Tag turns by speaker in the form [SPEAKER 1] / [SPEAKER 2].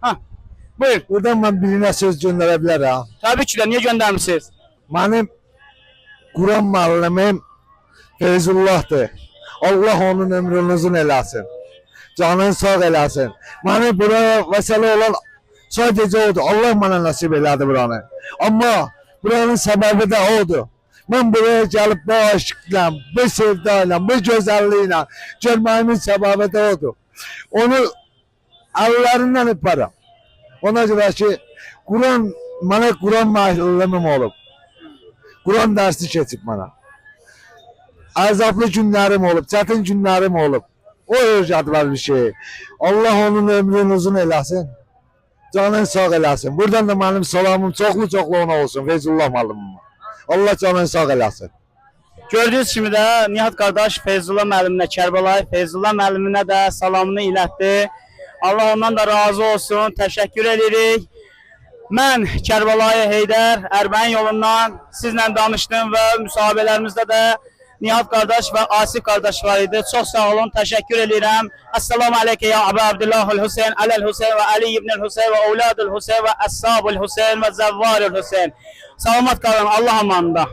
[SPEAKER 1] Ha, buyur.
[SPEAKER 2] Buradan ben birine söz gönderebilirim.
[SPEAKER 1] Tabii ki de niye göndermişsiniz?
[SPEAKER 2] Benim Kur'an müəllimim Feyzullah'dır. Allah onun ömrünü uzun eləsin. Canını sağ eləsin. Beni buraya mesele olan sadece odur. Allah bana nasip elədi buranı. Ama buranın sebebi de odur. Ben buraya gelip bu aşkla, bu sevdayla, bu güzelliğiyle görmeyimin sebebi de odur. Onu ellerinden öperim. Ona göre ki bana Kur'an müəllimim olub. Kur'an dersi keçib bana. Azaplı günlerim olub, çətin günlerim olub. O öyrətlər bir şey. Allah onun ömrünü uzun eləsin. Canını sağ eləsin. Buradan da benim salamım çoxlu ona olsun. Feyzullah müəllimim. Allah canını sağ eləsin.
[SPEAKER 1] Gördüğünüz kimi də Nihat qardaş Feyzullah müəlliminə, Kərbəlayı Feyzullah müəlliminə də salamını ilətdi. Allah ondan da razı olsun. Təşəkkür edirik. Mən Kərbəlayı Heydər Ərbəyin yolundan sizlə danışdım və müsahibələrimizdə də Nihat qardaş və Asif qardaş var idi. Çox sağ olun, təşəkkür edirəm. Əssalamu aleykə ya Əbu Abdullahul Hüseyin, Ələl Hüseyin və Ali ibnül Hüseyin və Evladul Hüseyin və Əshabul Hüseyin və Zəvvarul Hüseyin. Salamat qalın, Allah amanında.